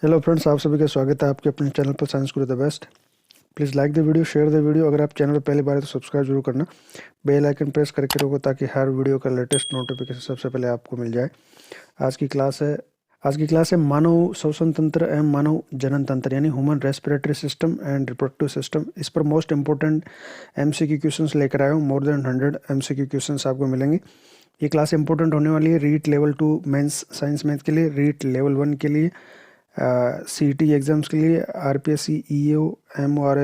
Hello friends, आप सभी का स्वागत है आपके अपने चैनल पर science Guru the best. Please like the video, share the video. अगर आप चैनल पर पहली बार है तो सब्सक्राइब जरूर करना, बेल आइकन प्रेस करके रखो ताकि हर वीडियो का लेटेस्ट नोटिफिकेशन सबसे पहले आपको मिल जाए। आज की क्लास है आज की क्लास है मानव श्वसन तंत्र एवं मानव जनन तंत्र यानी human respiratory system and reproductive system. इस पर मोस्ट इंपॉर्टेंट एमसीक्यू क्वेश्चंस लेकर आया हूँ। मोर देन 100 एमसीक्यू क्वेश्चंस आपको मिलेंगे। ये क्लास इंपॉर्टेंट होने वाली है REET level 2 mains science math के लिए, रीट लेवल 1 के लिए, सीईटी एग्जाम्स के लिए, आरपीएससी, ईओ, एमओआर,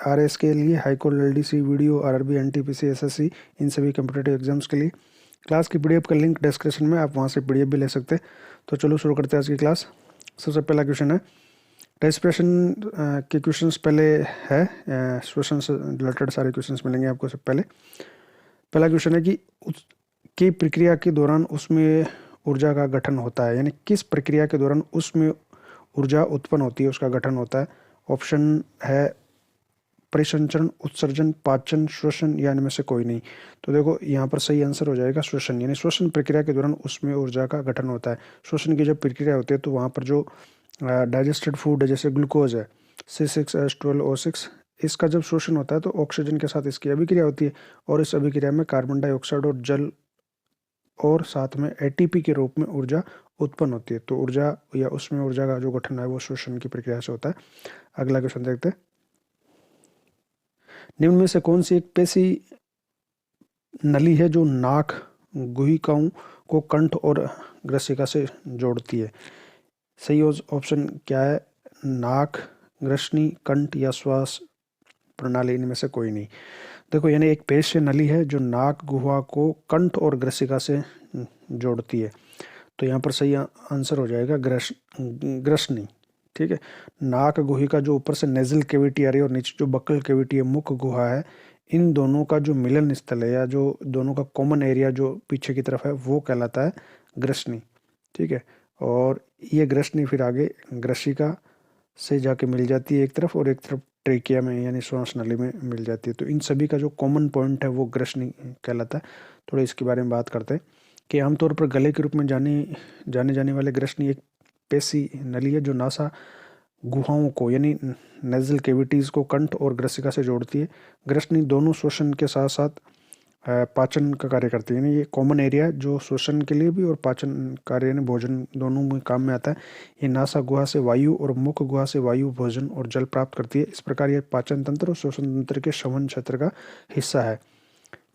आरएस के लिए, high court, LDC, video, RRB, NTPC, SSC, इन सभी कम्पिटेटिव एग्जाम्स के लिए। क्लास की पीडीएफ का लिंक डिस्क्रिप्शन में, आप वहाँ से पीडीएफ भी ले सकते हैं। तो चलो शुरू करते हैं आज की क्लास। सबसे पहला क्वेश्चन है रेस्पिरेशन के क्वेश्चंस पहले है। श्वसन से रिलेटेड सारे क्वेश्चंस मिलेंगे आपको। सब पहला क्वेश्चन है कि की प्रक्रिया के दौरान उसमें ऊर्जा का गठन होता है, यानी किस प्रक्रिया के दौरान उसमें ऊर्जा उत्पन्न होती है, उसका गठन होता है। ऑप्शन है परिसंचरण, उत्सर्जन, पाचन, श्वसन या इनमें से कोई नहीं। तो देखो यहाँ पर सही आंसर हो जाएगा श्वसन, यानी श्वसन प्रक्रिया के दौरान उसमें ऊर्जा का गठन होता है। श्वसन की जब प्रक्रिया होती है तो वहाँ पर जो डाइजेस्टेड फूड है, जैसे ग्लूकोज है C6H12O6, इसका जब शोषण होता है तो ऑक्सीजन के साथ इसकी अभिक्रिया होती है और इस अभिक्रिया में कार्बन डाइऑक्साइड और जल और साथ में एटीपी के रूप में ऊर्जा उत्पन्न होती है। तो ऊर्जा या उसमें ऊर्जा का जो गठन है वो श्वसन की प्रक्रिया से होता है। अगला क्वेश्चन देखते हैं। निम्न में से कौन सी एक पेशी नली है जो नाक गुहिकाओं को कंठ और ग्रसिका से जोड़ती है। सही ऑप्शन क्या है? नाक, ग्रसनी, कंठ या श्वास प्रणाली, इनमें से कोई नहीं। देखो, यानी एक पेश नली है जो नाक गुहा को कंठ और ग्रसिका से जोड़ती है। तो यहाँ पर सही आंसर हो जाएगा ग्रसनी। ठीक है। नाक गुहिका जो ऊपर से नेजल कैविटी आ रही है और नीचे जो बकल कैविटी है, मुख गुहा है, इन दोनों का जो मिलन स्थल है या जो दोनों का कॉमन एरिया जो पीछे की तरफ है वो कहलाता है ग्रसनी। ठीक है। और ये ग्रसनी फिर आगे ग्रसिका से जाके मिल जाती है एक तरफ, और एक तरफ ट्रेकिया में यानी श्वास नली में मिल जाती है। तो इन सभी का जो कॉमन पॉइंट है वो ग्रसनी कहलाता है। थोड़ा इसके बारे में बात करते हैं कि आमतौर पर गले के रूप में जाने जाने वाले ग्रसनी एक पेशी नली है जो नासा गुहाओं को यानी नेजल कैविटीज़ को कंठ और ग्रसिका से जोड़ती है। ग्रसनी दोनों श्वसन के साथ साथ पाचन का कार्य करती है, यानी ये कॉमन एरिया जो श्वसन के लिए भी और पाचन कार्य यानी भोजन दोनों में काम में आता है। ये नासा गुहा से वायु और मुख गुहा से वायु, भोजन और जल प्राप्त करती है। इस प्रकार यह पाचन तंत्र और श्वसन तंत्र के संवहन क्षेत्र का हिस्सा है।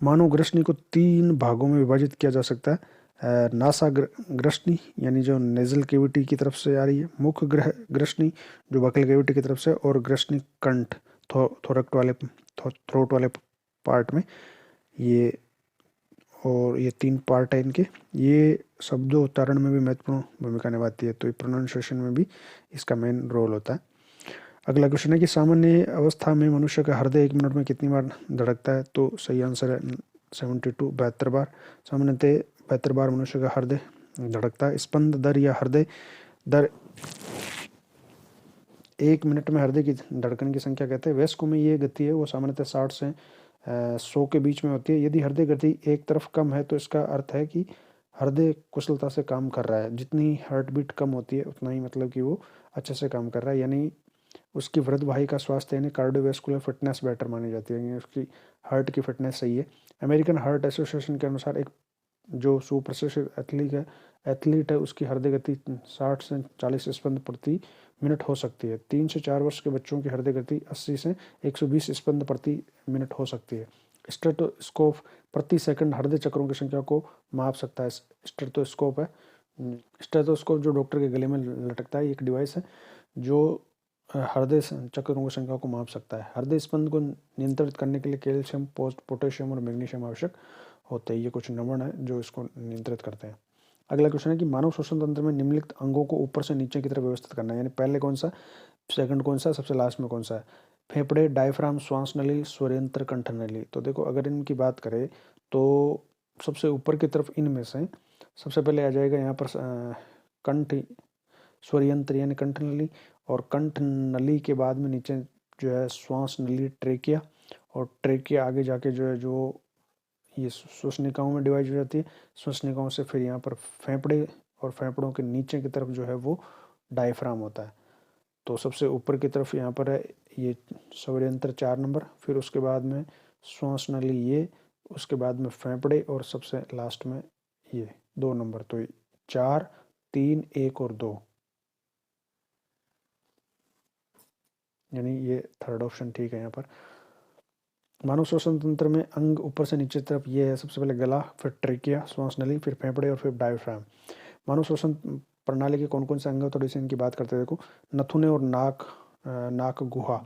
मानव ग्रसनी को 3 भागों में विभाजित किया जा सकता है। नासा ग्रसनी यानी जो नेजल कैविटी की तरफ से आ रही है, मुख ग्रसनी जो बकल कैविटी की तरफ से, और ग्रसनी कंठ थ्रोट वाले पार्ट में। ये और ये 3 पार्ट है इनके। ये शब्दों उच्चारण में भी महत्वपूर्ण भूमिका निभाती है, तो ये प्रोनाउंसिएशन में भी इसका मेन रोल होता है। अगला क्वेश्चन है कि सामान्य अवस्था में मनुष्य का हृदय 1 मिनट में कितनी बार धड़कता है। तो सही आंसर है 72, 72 बार। सामान्यतः 72 बार मनुष्य का हृदय धड़कता है। स्पंद दर या हृदय दर 1 मिनट में हृदय की धड़कन की संख्या कहते हैं। वयस्कों में ये गति है वो सामान्यतः 60 से 100 के बीच में होती है। यदि हृदय गति एक तरफ कम है तो इसका अर्थ है कि हृदय कुशलता से काम कर रहा है। जितनी हार्ट बीट कम होती है उतना ही मतलब कि वो अच्छे से काम कर रहा है, यानी उसकी वृद्ध भाई का स्वास्थ्य यानी कार्डियोवैस्कुलर फिटनेस बेटर मानी जाती है, यानी उसकी हार्ट की फिटनेस सही है। अमेरिकन हार्ट एसोसिएशन के अनुसार एक जो सुप्रशिक्षित एथलीट है उसकी हृदय गति 60 से 40 स्पंद प्रति मिनट हो सकती है। 3 से 4 वर्ष के बच्चों की हृदय गति 80 से 120 स्पंद प्रति मिनट हो सकती है। स्टेथोस्कोप प्रति सेकंड हृदय चक्रों की संख्या को माप सकता है। स्टेथोस्कोप है, स्टेथोस्कोप जो डॉक्टर के गले में लटकता है, एक डिवाइस है जो हृदय चक्रों की संख्या को माप सकता है। हृदय स्पंद को नियंत्रित करने के लिए कैल्शियम, पोटेशियम और मैग्नीशियम आवश्यक होते हैं। ये कुछ नंबर हैं जो इसको नियंत्रित करते हैं। अगला क्वेश्चन है कि मानव श्वसन तंत्र में निम्नलिखित अंगों को ऊपर से नीचे की तरफ व्यवस्थित करना है, यानी पहले कौन सा, सेकंड कौन सा, सबसे लास्ट में कौन सा है। फेफड़े, डायफ्राम, श्वास नली, स्वरयंत्र, कंठ नली। तो देखो, अगर इनकी बात करें तो सबसे ऊपर की तरफ इनमें से सबसे पहले आ जाएगा यहाँ पर कंठ, स्वरयंत्र यानी कंठ नली, और कंठ नली के बाद में नीचे जो है श्वास नली, ट्रेकिया, और ट्रेकिया आगे जाके जो है जो ये श्वसनिकाओं में डिवाइड हो जाती है। श्वसनिकाओं से फिर यहाँ पर फेफड़े, और फेफड़ों के नीचे की तरफ जो है वो डायफ्राम होता है। तो सबसे ऊपर की तरफ यहाँ पर है ये स्वरयंत्र 4 नंबर, फिर उसके बाद में श्वास नली ये, उसके बाद में फेफड़े और सबसे लास्ट में ये 2 नंबर। तो 4, 3, 1 और 2, यानी ये थर्ड ऑप्शन ठीक है यहाँ पर। मानव श्वसन तंत्र में अंग ऊपर से नीचे तरफ ये है, सबसे पहले गला, फिर ट्रेकिया, श्वास नली, फिर फेफड़े और फिर डायफ्राम। मानव श्वसन प्रणाली के कौन कौन से अंग है, थोड़ी सी इनकी बात करते हैं। देखो, नथुने और नाक गुहा,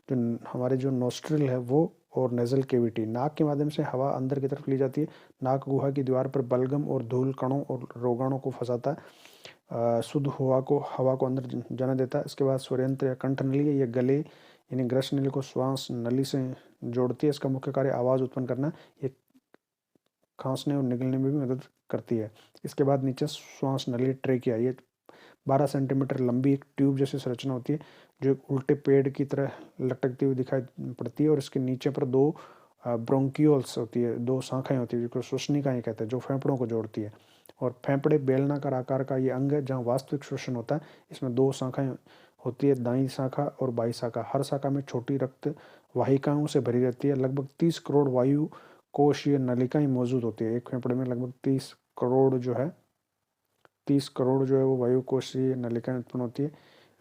जो हमारे जो नोस्ट्रिल है वो, और नेजल केविटी, नाक के माध्यम से हवा अंदर की तरफ ली जाती है। नाक गुहा की दीवार पर बलगम और धूल कणों और रोगाणु को फंसाता है, शुद्ध हवा को अंदर जाने देता है। इसके बाद स्वरयंत्र या कंठ नली है, ये गले यानी ग्रस नली को श्वास नली से जोड़ती है। इसका मुख्य कार्य आवाज़ उत्पन्न करना, ये खांसने और निगलने में भी मदद करती है। इसके बाद नीचे श्वास नली ट्रेकिया, ये 12 सेंटीमीटर लंबी एक ट्यूब जैसी संरचना होती है, जो एक उल्टे पेड़ की तरह लटकती हुई दिखाई पड़ती है, और इसके नीचे पर 2 ब्रोंकियोल्स होती है, 2 शाखाएं होती है, जिसको श्वसनिकाएं कहते हैं, जो फेफड़ों को जोड़ती है। और फेफड़े बेलनाकार आकार का ये अंग है जहाँ वास्तविक श्वसन होता है। इसमें 2 शाखाएं होती है, दाईं शाखा और बाईं शाखा। हर शाखा में छोटी रक्त वाहिकाओं से भरी रहती है। लगभग 30 करोड़ वायु कोशीय नलिकाएं मौजूद होती है। एक फेफड़े में लगभग 30 करोड़ जो है 30 करोड़ जो है वो वायु कोशीय नलिकाएं उत्पन्न होती है।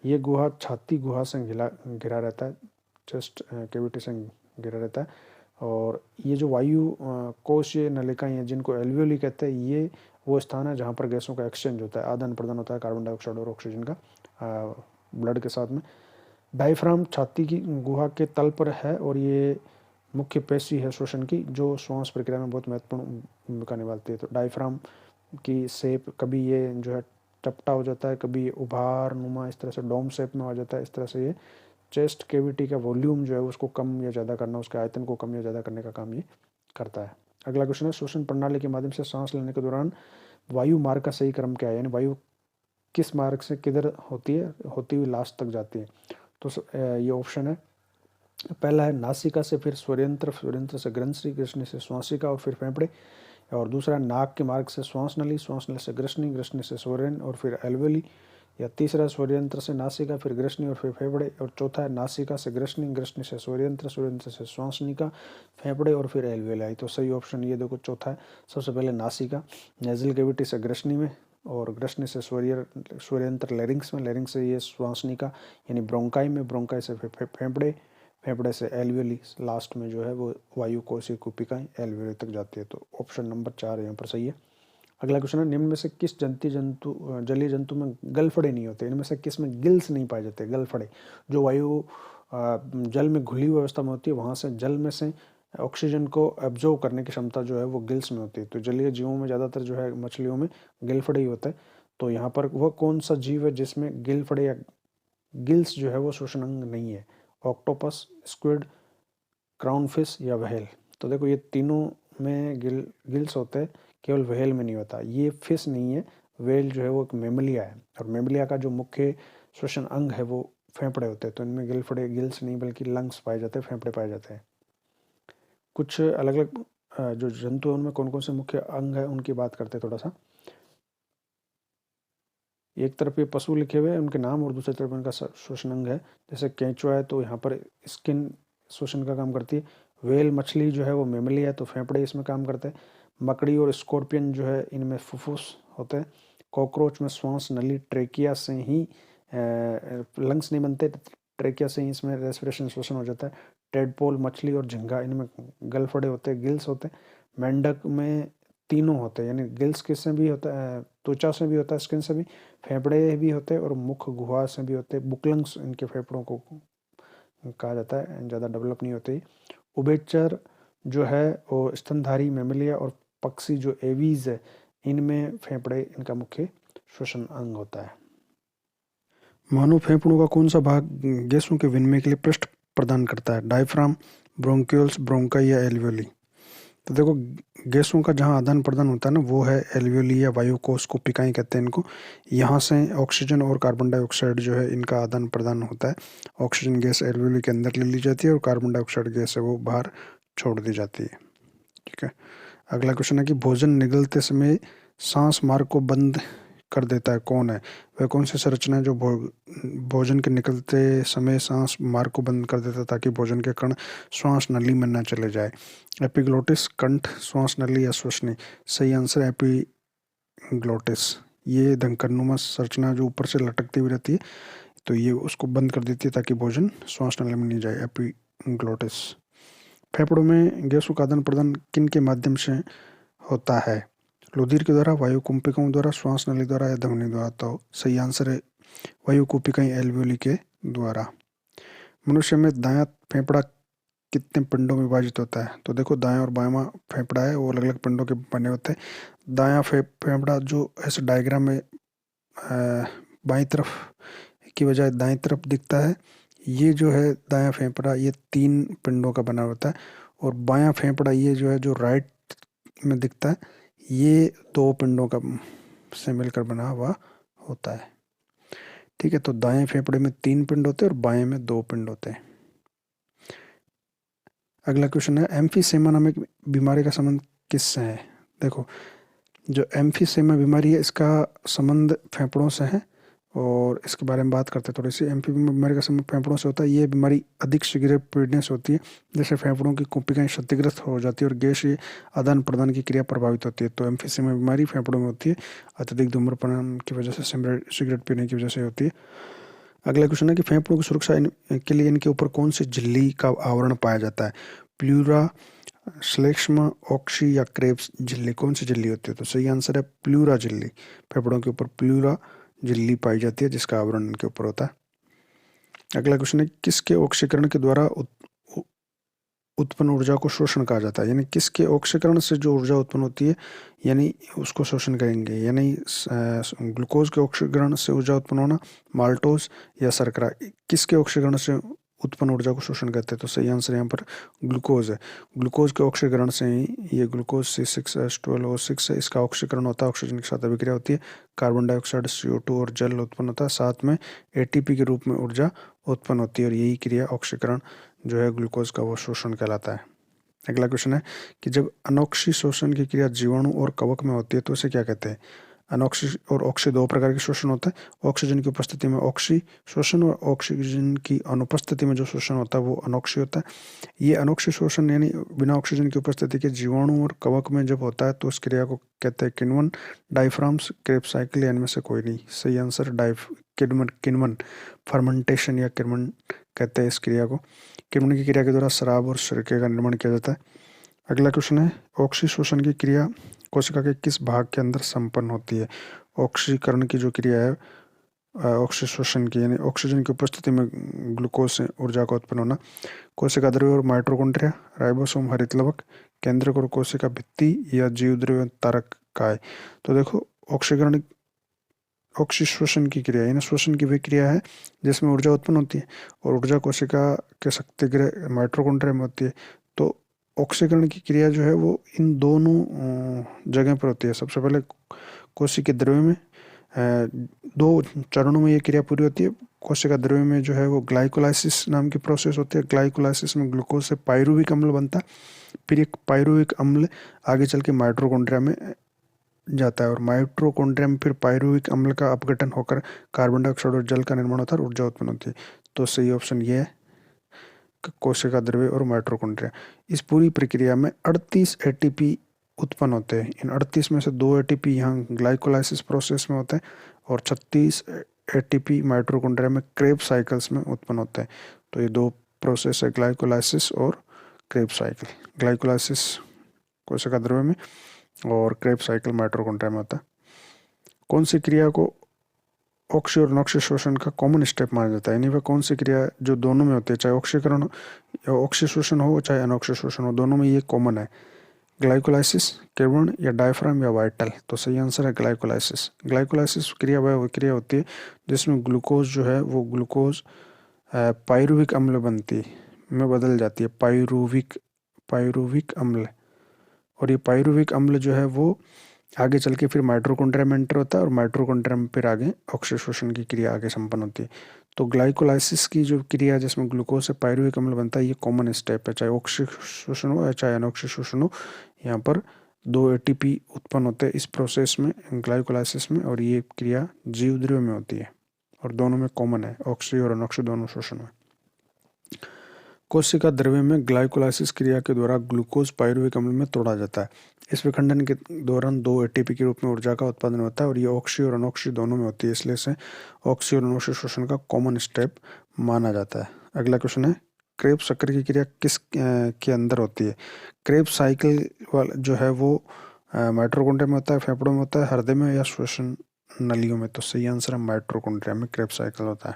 ये गुहा छाती गुहा से घिरा रहता है, चेस्ट कैविटी से घिरा रहता है। और ये जो वायु कोशीय नलिकाएं हैं, जिनको एल्वियोली कहते हैं, ये वो स्थान है जहाँ पर गैसों का एक्सचेंज होता है, आदान प्रदान होता है कार्बन डाइऑक्साइड और ऑक्सीजन का ब्लड के साथ में। डायफ्राम छाती की गुहा के तल पर है, और ये मुख्य पेशी है श्वसन की, जो श्वास प्रक्रिया में बहुत महत्वपूर्ण भूमिका निभाती है। तो डायफ्राम की शेप, कभी ये जो है चपटा हो जाता है, कभी उभार नुमा इस तरह से डोम शेप में आ जाता है। इस तरह से ये चेस्ट कैविटी का वॉल्यूम जो है उसको कम या ज़्यादा करना, उसके आयतन को कम या ज़्यादा करने का काम ये करता है। अगला क्वेश्चन है, श्वसन प्रणाली के माध्यम से सांस लेने के दौरान वायु मार्ग का सही क्रम क्या है, यानी वायु किस मार्ग से किधर होती हुई लास्ट तक जाती है। तो ये ऑप्शन है, पहला है नासिका से, फिर स्वरयंत्र, स्वरयंत्र से ग्रंथि, ग्रंथि से श्वासिका और फिर फेफड़े। और दूसरा नाक के मार्ग से श्वास नली, श्वास नली से ग्रसनी, ग्रसनी से स्वरयन और फिर एल्वेली। या तीसरा स्वरयंत्र से नासिका, फिर ग्रसनी और फिर फेफड़े। और चौथा है नासिका से ग्रसनी, ग्रसनी से स्वरयंत्र, स्वरयंत्र से श्वासनिका, फेफड़े और फिर एल्वेलाई। तो सही ऑप्शन ये देखो चौथा है। सबसे पहले नासिका, नेजल कैविटी से ग्रसनी में, और ग्रसनी से स्वरयंत्र लेरिंग्स में, लेरिंग्स से ये श्वासनिका यानी ब्रोंकाई में, ब्रोंकाई से फेफड़े, फेफड़े से एल्वियोली, लास्ट में जो है वो वायु कोशिका कुपिकाएं एल्वियोली तक जाती है। तो ऑप्शन नंबर 4 यहाँ पर सही है। अगला क्वेश्चन है, निम्न में से किस जलीय जंतु में गलफड़े नहीं होते, इनमें से किस में गिल्स नहीं पाए जाते। गलफड़े जो वायु जल में घुली हुई अवस्था में होती है, वहाँ से जल में से ऑक्सीजन को एब्जॉर्व करने की क्षमता जो है वो गिल्स में होती है। तो जलीय जीवों में ज़्यादातर जो है मछलियों में गिलफड़े ही होते हैं। तो यहाँ पर वह कौन सा जीव है जिसमें गिलफड़े या गिल्स जो है वो श्वसन अंग नहीं है। ऑक्टोपस, स्क्विड, क्राउन फिश या व्हेल। तो देखो ये तीनों में गिल्स होते हैं, केवल व्हेल में नहीं होता। ये फिश नहीं है, व्हेल जो है वो एक मेमलिया है, और मेमलिया का जो मुख्य श्वसन अंग है वो फेफड़े होते हैं। तो इनमें गिल्स नहीं बल्कि लंग्स पाए जाते हैं, फेफड़े पाए जाते हैं। कुछ अलग अलग जो जंतु है उनमें कौन कौन से मुख्य अंग है उनकी बात करते हैं थोड़ा सा। एक तरफ ये पशु लिखे हुए हैं उनके नाम, और दूसरी तरफ उनका श्वसन अंग है। जैसे केंचुआ है तो यहाँ पर स्किन श्वसन का काम करती है। व्हेल मछली जो है वो मेमली है, तो फेफड़े इसमें काम करते हैं। मकड़ी और स्कॉर्पियन जो है इनमें फुफ्फुस होते हैं। कॉकरोच में श्वास नली, ट्रेकिया से ही लंग्स नहीं बनते, ट्रेकिया से ही इसमें रेस्पिरेशन श्वसन हो जाता है। टेडपोल मछली और झींगा, इनमें गलफड़े होते हैं, गिल्स होते हैं। मेंढक में तीनों होते हैं, यानी गिल्स किससे भी होता है, त्वचा से भी होता है, स्किन से भी, फेफड़े भी होते हैं और मुख गुहा से भी होते हैं। बुकलंग्स इनके फेफड़ों को कहा जाता है, ज़्यादा डेवलप नहीं होते। उभयचर जो है वो स्तनधारी मेमलिया, और पक्षी जो एवीज है इनमें फेफड़े इनका मुख्य श्वसन अंग होता है। मानव फेफड़ों का कौन सा भाग गैसों के विनिमय के लिए पृष्ठ प्रदान करता है। डायफ्राम, ब्रोंक्यूल्स, ब्रोंकाई या एल्वियोली। तो देखो गैसों का जहाँ आदान प्रदान होता है ना वो है एल्वियोली या वायु कोश को पिकाई कहते हैं इनको। यहाँ से ऑक्सीजन और कार्बन डाइऑक्साइड जो है इनका आदान प्रदान होता है। ऑक्सीजन गैस एल्वियोली के अंदर ले ली जाती है और कार्बन डाइऑक्साइड गैस है वो बाहर छोड़ दी जाती है। ठीक है। अगला क्वेश्चन है कि भोजन निगलते समय सांस मार्ग को बंद कर देता है कौन है, वह कौन सी संरचना है जो भोजन के निकलते समय सांस मार्ग को बंद कर देता है ताकि भोजन के कण श्वास नली में न चले जाए। एपिग्लोटिस कंठ, श्वास नली या श्वसनी। सही आंसर एपिग्लोटिस। ये धंकरनुमा संरचना जो ऊपर से लटकती हुई रहती है, तो ये उसको बंद कर देती है ताकि भोजन श्वास नली में नहीं जाए, एपिग्लोटिस। फेफड़ों में गैसों का आदान प्रदान किन के माध्यम से होता है? रुधिर के द्वारा, वायु कुंपिकाओं द्वारा, श्वास नली द्वारा या धमनी द्वारा। तो सही आंसर है वायु कुंपिकाएं एल्वियोली के द्वारा। मनुष्य में दायां फेफड़ा कितने पिंडों में विभाजित होता है? तो देखो दायां और बायां फेफड़ा है, वो अलग अलग पिंडों के बने होते हैं। दायां फेफड़ा जो ऐसे डायग्राम में बाईं तरफ की बजाय दाईं तरफ दिखता है, ये जो है दायां फेफड़ा, ये 3 पिंडों का बना होता है। और बायां फेफड़ा ये जो है जो राइट में दिखता है, ये 2 पिंडों का से मिलकर बना हुआ होता है। ठीक है, तो दाएं फेफड़े में 3 पिंड होते हैं और बाएं में 2 पिंड होते हैं। अगला क्वेश्चन है एम्फीसेमा नामक बीमारी का संबंध किससे है? देखो, जो एम्फीसेमा बीमारी है इसका संबंध फेफड़ों से है, और इसके बारे में बात करते हैं थोड़ी सी। एम्फीसेमा बीमारी का संबंध फेफड़ों से होता है। ये बीमारी अधिक शीघ्र पीड़ने से होती है, जैसे फेफड़ों की कुंपिकाएं क्षतिग्रस्त हो जाती है और गैसीय आदान प्रदान की क्रिया प्रभावित होती है। तो एम्फीसेमा बीमारी फेफड़ों में होती है, अत्यधिक धूम्रपान की वजह से, सिगरेट पीने की वजह से होती है। अगला क्वेश्चन है कि फेफड़ों की सुरक्षा के लिए इनके ऊपर कौन सी झिल्ली का आवरण पाया जाता है? प्लूरा, श्लेष्मा, ऑक्सी या क्रेब्स झिल्ली। कौन सी झिल्ली होती है? तो सही आंसर है प्लूरा झिल्ली। फेफड़ों के ऊपर प्लूरा झिल्ली पाई जाती है जिसका आवरण इनके ऊपर होता है। अगला क्वेश्चन है किसके ऑक्सीकरण के द्वारा उत्पन्न ऊर्जा को शोषण कहा जाता है? यानी किसके ऑक्सीकरण से जो ऊर्जा उत्पन्न होती है, यानी उसको शोषण करेंगे। यानी ग्लूकोज के ऑक्सीकरण से ऊर्जा उत्पन्न होना, माल्टोज या शर्करा, किसके ऑक्सीकरण से उत्पन्न ऊर्जा को शोषण करते हैं? तो सही आंसर यहाँ पर ग्लूकोज है। ग्लूकोज के ऑक्सीकरण से ही ये ग्लूकोज C6H12O6 है, इसका ऑक्सीकरण होता है, ऑक्सीजन के साथ अभिक्रिया होती है, कार्बन डाइऑक्साइड CO2 और जल उत्पन्न होता है, साथ में ATP के रूप में ऊर्जा उत्पन्न होती है, और यही क्रिया ऑक्सीकरण जो है ग्लूकोज का वो शोषण कहलाता है। अगला क्वेश्चन है कि जब अनोक्षी शोषण की क्रिया जीवाणु और कवक में होती है तो उसे क्या कहते हैं? अनोक्षी और ऑक्सी 2 प्रकार के शोषण होता है। ऑक्सीजन की उपस्थिति में ऑक्सी शोषण और ऑक्सीजन की अनुपस्थिति में जो शोषण होता है वो अनोक्षी होता है। ये अनोक्षी शोषण यानी बिना ऑक्सीजन की उपस्थिति के जीवाणु और कवक में जब होता है तो उस क्रिया को कहते हैं किण्वन, डायफ्राम्स, क्रेब्स साइकिल, या इनमें से कोई नहीं। सही आंसर किण्वन, फर्मेंटेशन या किण्वन कहते हैं इस क्रिया को। किण्वन की क्रिया के द्वारा शराब और सिरके का निर्माण किया जाता है। अगला क्वेश्चन है ऑक्सी शोषण की क्रिया कोशिका के किस भाग के अंदर संपन्न होती है? ऑक्सीकरण की जो क्रिया है ऑक्सी शोषण की, यानी ऑक्सीजन की उपस्थिति में ग्लूकोज से ऊर्जा का उत्पन्न होना। कोशिका द्रव्य और माइटोकॉन्ड्रिया, राइबोसोम, हरितलवक, केंद्रक और कोशिका भित्ति, या जीव द्रव्य तारक काय। तो देखो, ऑक्सीकरण ऑक्सी शोषण की क्रिया यानी शोषण की वह क्रिया है जिसमें ऊर्जा उत्पन्न होती है, और ऊर्जा कोशिका के शक्तिगृह माइटोकॉन्ड्रिया में होती है। तो ऑक्सीकरण की क्रिया जो है वो इन दोनों जगह पर होती है। सबसे पहले कोशिका द्रव्य में 2 चरणों में ये क्रिया पूरी होती है। कोशिका द्रव्य में जो है वो ग्लाइकोलाइसिस नाम की प्रोसेस होती है। ग्लाइकोलाइसिस में ग्लूकोज से पायरुविक अम्ल बनता है, फिर एक पायरुविक अम्ल आगे चल के माइटोकॉन्ड्रिया में जाता है, और माइटोकॉन्ड्रिया में फिर पायरुविक अम्ल का अपघटन होकर कार्बन डाइऑक्साइड और जल का निर्माण होता है और ऊर्जा उत्पन्न होती है। तो सही ऑप्शन ये है कोशिका द्रव्य और माइटोकॉन्ड्रिया। इस पूरी प्रक्रिया में 38 ATP उत्पन्न होते हैं। इन 38 में से 2 ATP यहाँ ग्लाइकोलाइसिस प्रोसेस में होते हैं और 36 ATP माइटोकॉन्ड्रिया में क्रेब्स साइकिल्स में उत्पन्न होते हैं। तो ये 2 प्रोसेस है, ग्लाइकोलाइसिस और क्रेब्स साइकिल। ग्लाइकोलाइसिस कोशिका द्रव्य में और क्रेब्स साइकिल माइटोकॉन्ड्रिया में होता है। कौन सी क्रिया को ऑक्सी और अनोक्षी शोषण का कॉमन स्टेप माना जाता है? यानी वह कौन सी क्रिया जो दोनों में होती है, चाहे ऑक्सीकरण या ऑक्सी शोषण हो चाहे अनोक्षी शोषण हो, दोनों में ये कॉमन है। ग्लाइकोलाइसिस, किण्वन या डायफ्राम या वाइटल। तो सही आंसर है ग्लाइकोलाइसिस। ग्लाइकोलाइसिस क्रिया वह क्रिया होती है जिसमें ग्लूकोज जो है वो ग्लूकोज पायरुविक अम्ल बनती में बदल जाती है, पायरुविक अम्ल। और ये पायरुविक अम्ल जो है वो आगे चल के फिर माइटोकॉन्ड्रिया में एंटर होता है, और माइटोकॉन्ड्रिया में फिर आगे ऑक्सी शोषण की क्रिया आगे संपन्न होती है। तो ग्लाइकोलाइसिस की जो क्रिया जिसमें ग्लूकोज से पायरुविक अम्ल बनता है, ये कॉमन स्टेप है, चाहे ऑक्सी शोषण हो या चाहे अनोक्षी शोषण हो। यहाँ पर 2 एटीपी उत्पन्न होते हैं इस प्रोसेस में, ग्लाइकोलाइसिस में, और ये क्रिया जीवद्रव्य में होती है और दोनों में कॉमन है, ऑक्सी और अनॉक्सी दोनों शोषण में। कोशिका द्रव्य में ग्लाइकोलाइसिस क्रिया के द्वारा ग्लूकोज पायरुविक अम्ल में तोड़ा जाता है। इस विखंडन के दौरान 2 एटीपी के रूप में ऊर्जा का उत्पादन होता है और ये ऑक्सी और अनॉक्सी दोनों में होती है, इसलिए इसे ऑक्सी और अनॉक्सी शोषण का कॉमन स्टेप माना जाता है। अगला क्वेश्चन है, क्रेब्स चक्र की क्रिया किस के अंदर होती है? क्रेब्स साइकिल वाला जो है वो माइटोकॉन्ड्रिया में होता है, फेफड़ों में होता है, हृदय में, या श्वसन नलियों में? तो सही आंसर है माइटोकॉन्ड्रिया में क्रेब्स साइकिल होता है।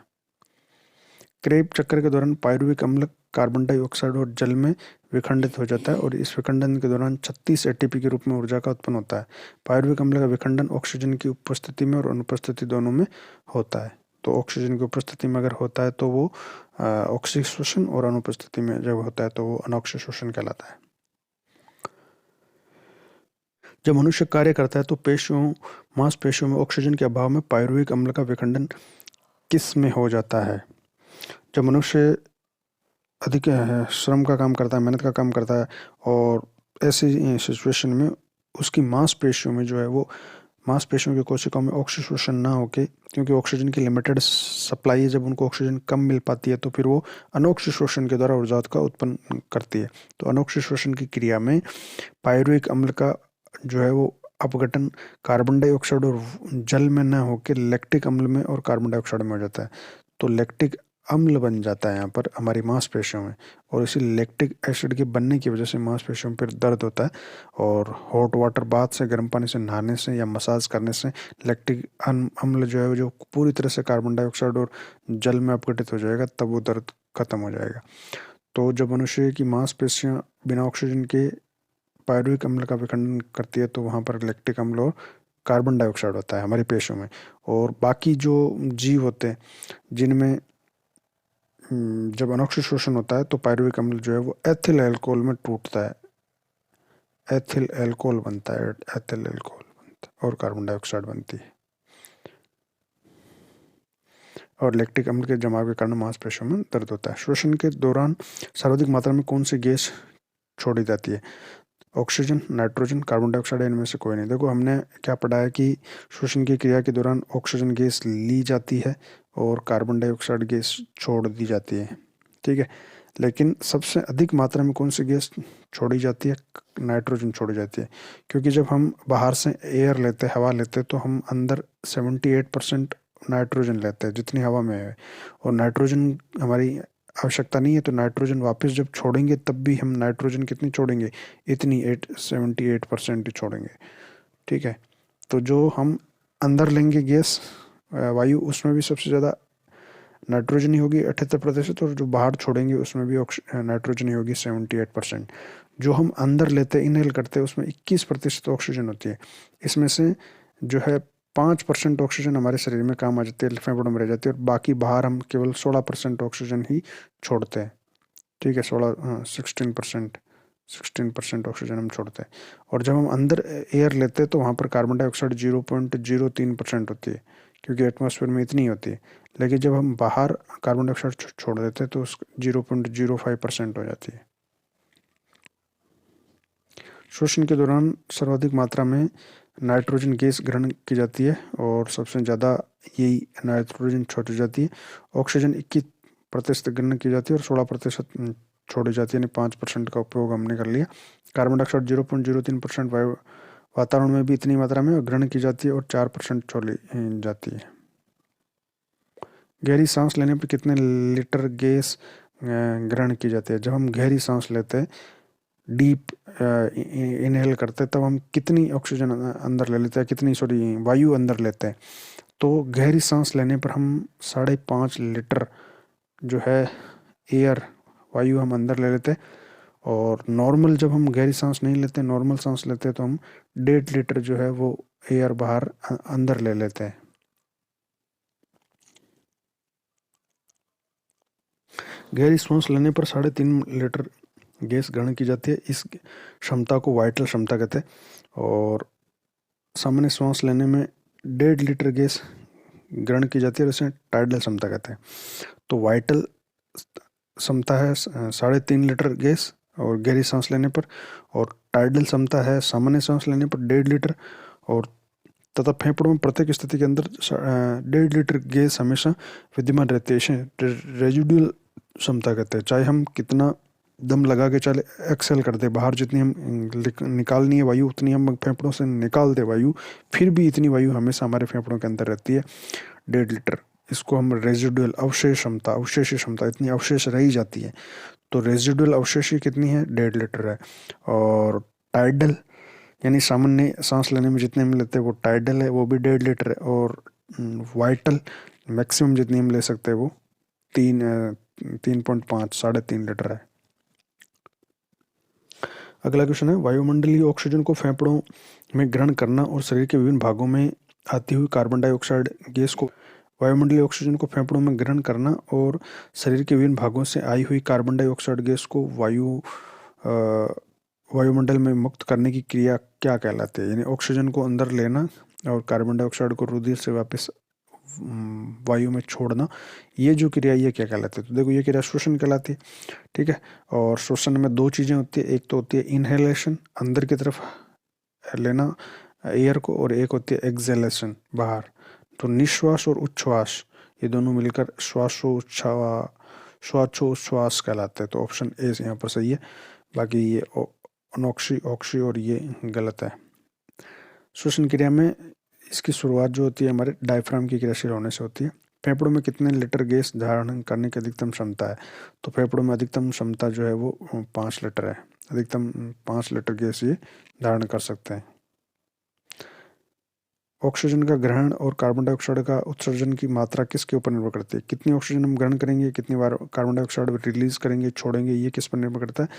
क्रेब चक्र के दौरान पायरुविक अम्ल कार्बन डाइऑक्साइड और जल में विखंडित हो जाता है और इस विखंडन के दौरान 36 एटीपी के रूप में ऊर्जा का उत्पन्न होता है। पायरुविक अम्ल का विखंडन ऑक्सीजन की उपस्थिति में और अनुपस्थिति दोनों में होता है। तो ऑक्सीजन की उपस्थिति में अगर होता है तो वो ऑक्सीशोषण, और अनुपस्थिति में जब होता है तो वो अनॉक्सीशोषण कहलाता है। जब मनुष्य कार्य करता है तो मांसपेशियों में ऑक्सीजन के अभाव में पायरुविक अम्ल का विखंडन किस में हो जाता है? जब मनुष्य अधिक श्रम का काम करता है, मेहनत का काम करता है, और ऐसी सिचुएशन में उसकी मांसपेशियों में जो है वो मांसपेशियों की कोशिकाओं में ऑक्सीशोषण ना होके, क्योंकि ऑक्सीजन की लिमिटेड सप्लाई है, जब उनको ऑक्सीजन कम मिल पाती है तो फिर वो अनॉक्सीशोषण के द्वारा ऊर्जा का उत्पन्न करती है। तो अनॉक्सीशोषण की क्रिया में पायरुविक अम्ल का जो है वो अपघटन कार्बन डाइऑक्साइड और जल में ना होकर लैक्टिक अम्ल में और कार्बन डाइऑक्साइड में हो जाता है। तो लैक्टिक अम्ल बन जाता है यहाँ पर हमारी मांसपेशियों में, और इसी लैक्टिक एसिड के बनने की वजह से मांसपेशियों में फिर दर्द होता है, और हॉट वाटर बाथ से, गर्म पानी से नहाने से या मसाज करने से लैक्टिक अम्ल जो है जो पूरी तरह से कार्बन डाइऑक्साइड और जल में अपघटित हो जाएगा, तब वो दर्द खत्म हो जाएगा। तो जब मनुष्य की मांसपेशियाँ बिना ऑक्सीजन के पायरुविक अम्ल का विखंडन करती है तो वहाँ पर लैक्टिक अम्ल और कार्बन डाइऑक्साइड होता है हमारी पेशियों में। और बाकी जो जीव होते हैं जिनमें जब अनॉक्सीशोषण होता है तो पायरुविक अम्ल जो है वो एथिल अल्कोहल में टूटता है, एथिल अल्कोहल बनता है, एथिल अल्कोहल बनता है और कार्बन डाइऑक्साइड बनती है, और लैक्टिक अम्ल के जमाव के कारण मांसपेशियों में दर्द होता है। श्वसन के दौरान सर्वाधिक मात्रा में कौन सी गैस छोड़ी जाती है? ऑक्सीजन, नाइट्रोजन, कार्बन डाइऑक्साइड, इनमें से कोई नहीं। देखो हमने क्या पढ़ा है कि श्वसन की क्रिया के दौरान ऑक्सीजन गैस ली जाती है और कार्बन डाइऑक्साइड गैस छोड़ दी जाती है, ठीक है। लेकिन सबसे अधिक मात्रा में कौन सी गैस छोड़ी जाती है? नाइट्रोजन छोड़ी जाती है, क्योंकि जब हम बाहर से एयर लेते हैं, हवा लेते हैं, तो हम अंदर 78% नाइट्रोजन लेते हैं जितनी हवा में है, और नाइट्रोजन हमारी आवश्यकता नहीं है, तो नाइट्रोजन वापस जब छोड़ेंगे तब भी हम नाइट्रोजन कितनी छोड़ेंगे? इतनी 78% ही छोड़ेंगे, ठीक है। तो जो हम अंदर लेंगे गैस वायु, उसमें भी सबसे ज़्यादा नाइट्रोजन ही होगी 78%, और जो बाहर छोड़ेंगे उसमें भी नाइट्रोजन ही होगी 78%। जो हम अंदर लेते हैं, इनहेल करते हैं, उसमें 21% ऑक्सीजन होती है। इसमें से जो है 5% ऑक्सीजन हमारे शरीर में काम आ जाती है, फेफड़ों में रह जाती है, और बाकी बाहर हम केवल 16% ऑक्सीजन ही छोड़ते हैं, ठीक है। 16% ऑक्सीजन हम छोड़ते हैं। और जब हम अंदर एयर लेते हैं तो वहाँ पर कार्बन डाइऑक्साइड 0.03% होती है, क्योंकि एटमॉस्फेयर में इतनी होती है। लेकिन जब हम बाहर कार्बन डाइऑक्साइड छोड़ देते हैं तो उस 0.05% हो जाती है। श्वसन के दौरान सर्वाधिक मात्रा में नाइट्रोजन गैस ग्रहण की जाती है और सबसे ज़्यादा यही नाइट्रोजन छोड़ी जाती है। ऑक्सीजन 21% ग्रहण की जाती है और 16% छोड़ी जाती है, यानी 5% का उपयोग हमने कर लिया। कार्बन डाइऑक्साइड 0.03% वातावरण में भी इतनी मात्रा में ग्रहण की जाती है और 4% छोड़ी जाती है। गहरी सांस लेने पर कितने लीटर गैस ग्रहण की जाती है? जब हम गहरी सांस लेते हैं, डीप इनहेल करते हैं, तब हम कितनी ऑक्सीजन अंदर ले लेते हैं, कितनी वायु अंदर लेते हैं? तो गहरी सांस लेने पर हम 5.5 लीटर जो है एयर वायु हम अंदर ले लेते हैं, और नॉर्मल जब हम गहरी सांस नहीं लेते, नॉर्मल सांस लेते हैं, तो हम 1.5 लीटर जो है वो एयर बाहर अंदर ले लेते हैं। गहरी सांस लेने पर 3.5 लीटर गैस ग्रहण की जाती है। इस क्षमता को वाइटल क्षमता कहते हैं, और सामान्य सांस लेने में 1.5 लीटर गैस ग्रहण की जाती है, इसे टाइडल क्षमता कहते हैं। तो वाइटल क्षमता है 3.5 लीटर गैस, और गहरी सांस लेने पर, और टाइडल क्षमता है सामान्य सांस लेने पर 1.5 लीटर, और तथा फेफड़ों में प्रत्येक स्थिति के अंदर 1.5 लीटर गैस हमेशा विद्यमान रहती है। इसे रेजिडुअल क्षमता कहते हैं। चाहे हम कितना दम लगा के चले एक्सेल कर दे, बाहर जितनी हम निकालनी है वायु उतनी हम फेफड़ों से निकाल दे वायु, फिर भी इतनी वायु हमेशा हमारे फेफड़ों के अंदर रहती है 1.5 लीटर। इसको हम रेजिडुअल अवशेष क्षमता, अवशेषी क्षमता, इतनी अवशेष रही जाती है। तो रेजिडुअल अवशेषी कितनी है? 1.5 लीटर है। और टाइडल यानी सामान्य सांस लेने में जितने हम लेते हैं वो टाइडल है, वो भी 1.5 लीटर है। और वाइटल मैक्सिमम जितनी हम ले सकते हैं वो 3.5 3.5 लीटर है। अगला क्वेश्चन है, वायुमंडलीय ऑक्सीजन को फेफड़ों में ग्रहण करना और शरीर के विभिन्न भागों में आती हुई कार्बन डाइऑक्साइड गैस को, वायुमंडलीय ऑक्सीजन को फेफड़ों में ग्रहण करना और शरीर के विभिन्न भागों से आई हुई कार्बन डाइऑक्साइड गैस को वायुमंडल में मुक्त करने की क्रिया क्या कहलाती है? यानी ऑक्सीजन को अंदर लेना और कार्बन डाइऑक्साइड को रुधिर से वापस वायु में छोड़ना, ये जो क्रिया ये क्या कहलाती है? तो देखो ये क्रिया श्वसन कहलाती है। ठीक है। और श्वसन में दो चीज़ें होती है, एक तो होती है इनहेलेशन, अंदर की तरफ लेना एयर को, और एक होती है एक्सेलेशन, बाहर। तो निश्वास और उच्छ्वास ये दोनों मिलकर श्वासोच्छ्वास कहलाते हैं। तो ऑप्शन ए यहाँ पर सही है। बाकी ये अनोक्सी, ऑक्सी और ये गलत है। श्वसन क्रिया में इसकी शुरुआत जो होती है हमारे डायफ्राम की क्रियाशील होने से होती है। फेफड़ों में कितने लीटर गैस धारण करने की अधिकतम क्षमता है? तो फेफड़ों में अधिकतम क्षमता जो है वो 5 लीटर है। अधिकतम 5 लीटर गैस ये धारण कर सकते हैं। ऑक्सीजन का ग्रहण और कार्बन डाइऑक्साइड का उत्सर्जन की मात्रा किसके ऊपर निर्भर करती है? कितनी ऑक्सीजन हम ग्रहण करेंगे, कितनी बार कार्बन डाइऑक्साइड रिलीज करेंगे, छोड़ेंगे, ये किस पर निर्भर करता है?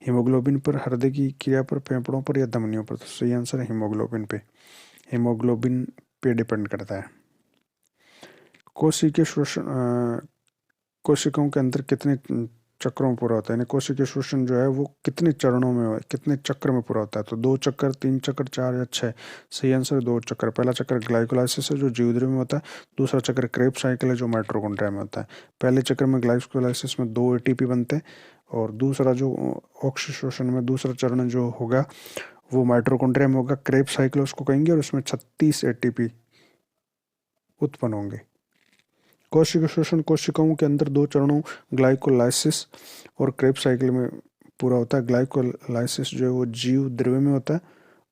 हीमोग्लोबिन पर, हृदय की क्रिया पर, फेफड़ों पर या धमनियों पर? तो सही आंसर है हीमोग्लोबिन पे। हीमोग्लोबिन पे डिपेंड करता है। कोशिकीय शोषण, कोशिकाओं के अंदर कितने चक्रों में पूरा होता है? यानी कोशिकीय शोषण जो है वो कितने चरणों में, कितने चक्र में पूरा होता है? तो 2 चक्कर, 3 चक्कर, 4 या 6? सही आंसर 2 चक्कर। पहला चक्कर ग्लाइकोलाइसिस है जो जीवद्रव्य में होता है। दूसरा चक्र क्रेब्स साइकिल है जो माइटोकॉन्ड्रिया में होता है। पहले चक्र में ग्लाइकोलाइसिस में 2 एटीपी बनते हैं, और दूसरा जो ऑक्सीशोषण में दूसरा चरण जो होगा वो माइटोकॉन्ड्रिया में होगा, क्रेब्स साइकिल उसको कहेंगे, और उसमें 36 एटीपी उत्पन्न होंगे। कोशिका शोषण कोशिकाओं के अंदर 2 चरणों ग्लाइकोलाइसिस और क्रेब्स साइकिल में पूरा होता है। ग्लाइकोलाइसिस जो है वो जीव द्रव्य में होता है,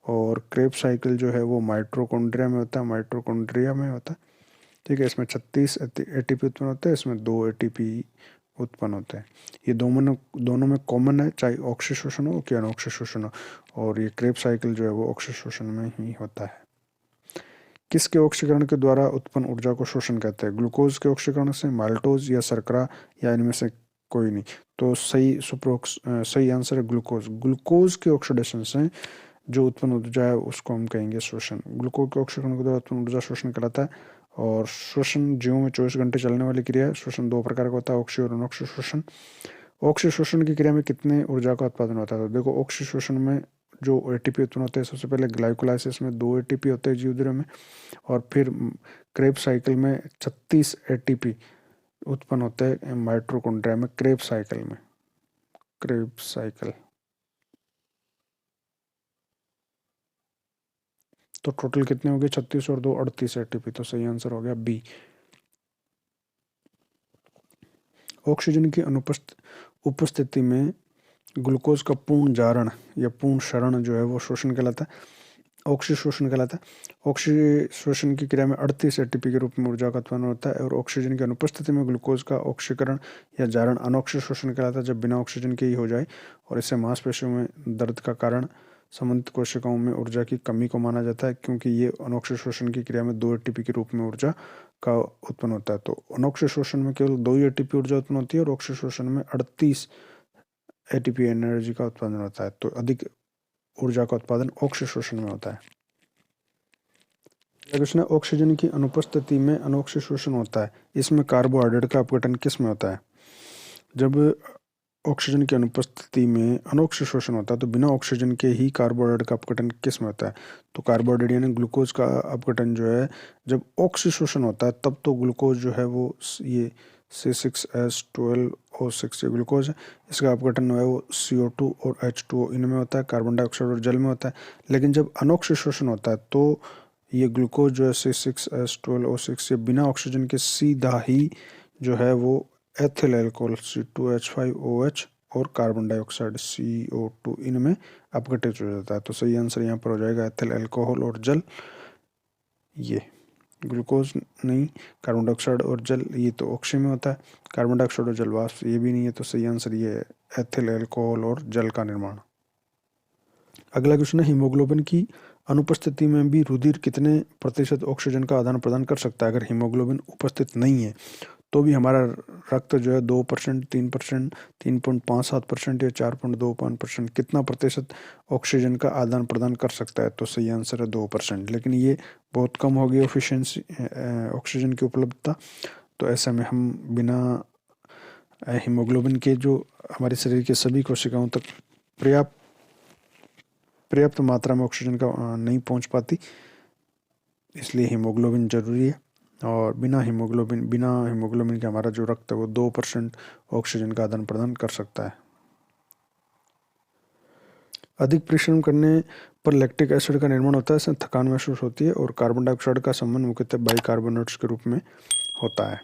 और क्रेब्स साइकिल जो है वो माइटोकॉन्ड्रिया में होता है, माइटोकॉन्ड्रिया में होता है। ठीक है। इसमें 36 एटीपी उत्पन्न होते हैं, इसमें 2 एटीपी उत्पन्न होते हैं। ये दोनों में कॉमन है, चाहे ऑक्सीशोषण हो कि अनऑक्सीशोषण हो, और ये क्रेब्स साइकिल जो है वो ऑक्सीशोषण में ही होता है। किसके ऑक्सीकरण के द्वारा उत्पन्न ऊर्जा को शोषण कहते हैं? ग्लूकोज के ऑक्सीकरण से, माल्टोज या शर्करा, या इनमें से कोई नहीं? तो सही आंसर है ग्लूकोज। ग्लूकोज के ऑक्सीडेशन से जो उत्पन्न ऊर्जा है उसको हम कहेंगे शोषण। ग्लूकोज के ऑक्सीकरण के द्वारा उत्पन्न ऊर्जा शोषण कहलाता है। और श्वसन जीवों में 24 घंटे चलने वाली क्रिया है। श्वसन 2 प्रकार का होता है, ऑक्सी और अनॉक्सी शोषण। ऑक्सी शोषण की क्रिया में कितने ऊर्जा का उत्पादन होता है? तो देखो ऑक्सी शोषण में जो एटीपी उत्पन्न होते हैं, सबसे पहले ग्लाइकोलाइसिस में 2 एटीपी होते हैं जीवद्रव्य में, और फिर क्रेब साइकिल में 36 एटीपी उत्पन्न होते हैं माइटोकॉन्ड्रिया में, क्रेब साइकिल में। क्रेब साइकिल तो टोटल कितने हो गए? 36 और 2 38 एटीपी। तो सही आंसर हो गया बी। ऑक्सीजन की उपस्थिति में ग्लूकोज का पूर्ण जारण या पूर्ण शरण जो है वो शोषण कहलाता है, ऑक्सीशोषण कहलाता है। ऑक्सीशोषण की क्रिया में 38 एटीपी के रूप में ऊर्जा का उत्पन्न होता है, और ऑक्सीजन की अनुपस्थिति में ग्लूकोज का ऑक्सीकरण या जारण अनॉक्सीशोषण कहलाता है, जब बिना ऑक्सीजन के ही हो जाए, और इससे मांसपेशियों में दर्द का कारण संबंधित कोशिकाओं में ऊर्जा की कमी को माना जाता है, क्योंकि ये अनॉक्सीशोषण की क्रिया में 2 एटीपी के रूप में ऊर्जा का उत्पन्न होता है। तो अनॉक्सीशोषण में केवल 2 ही एटीपी ऊर्जा उत्पन्न होती है, और ऑक्सीशोषण में 38 एटीपी एनर्जी का उत्पादन होता है। तो अधिक ऊर्जा का उत्पादन ऑक्सीशोषण में होता है। क्वेश्चन है, ऑक्सीजन की अनुपस्थिति में अनॉक्सीशोषण होता है, इसमें कार्बोहाइड्रेट का अपघटन किस में होता है? जब ऑक्सीजन की अनुपस्थिति में अनॉक्सीशोषण होता है तो बिना ऑक्सीजन के ही कार्बोहाइड्रेट का अपघटन किस में होता है? तो कार्बोहाइड्रेट यानी ग्लूकोज का अपघटन जो है जब ऑक्सीशोषण होता है तब तो ग्लूकोज जो है वो ये C6H12O6 ये ग्लूकोज है। इसका अपघटन है वो CO2 और H2O इनमें होता है, कार्बन डाइऑक्साइड और जल में होता है। लेकिन जब अनोक्ष शोषण होता है तो ये ग्लूकोज जो है C6H12O6 ये बिना ऑक्सीजन के सीधा ही जो है वो एथिल अल्कोहल C2H5OH और कार्बन डाइऑक्साइड CO2 इनमें अपघटित हो जाता है। तो सही आंसर यहाँ पर हो जाएगा एथिल अल्कोहल और जल। ये ग्लूकोज नहीं, कार्बन डाइऑक्साइड और जल ये तो ऑक्सीजन में होता है, कार्बन डाइऑक्साइड और जल वाष्प ये भी नहीं है। तो सही आंसर ये है एथिल अल्कोहल और जल का निर्माण। अगला क्वेश्चन है हीमोग्लोबिन की अनुपस्थिति में भी रुधिर कितने प्रतिशत ऑक्सीजन का आदान प्रदान कर सकता है। अगर हीमोग्लोबिन उपस्थित नहीं है तो भी हमारा रक्त जो है 2%, 3%, 3.57% या 4.25% कितना प्रतिशत ऑक्सीजन का आदान प्रदान कर सकता है। तो सही आंसर है 2%। लेकिन ये बहुत कम होगी एफिशिएंसी ऑक्सीजन की उपलब्धता। तो ऐसे में हम बिना हीमोग्लोबिन के जो हमारे शरीर के सभी कोशिकाओं तक पर्याप्त मात्रा में ऑक्सीजन का नहीं पहुंच पाती, इसलिए हीमोग्लोबिन जरूरी है। और बिना हीमोग्लोबिन के हमारा जो रक्त है वो 2% ऑक्सीजन का आदान प्रदान कर सकता है। अधिक परिश्रम करने पर लैक्टिक एसिड का निर्माण होता है, इससे थकान महसूस होती है और कार्बन डाइऑक्साइड का संबंध मुख्यतः बाइकार्बोनेट्स के रूप में होता है।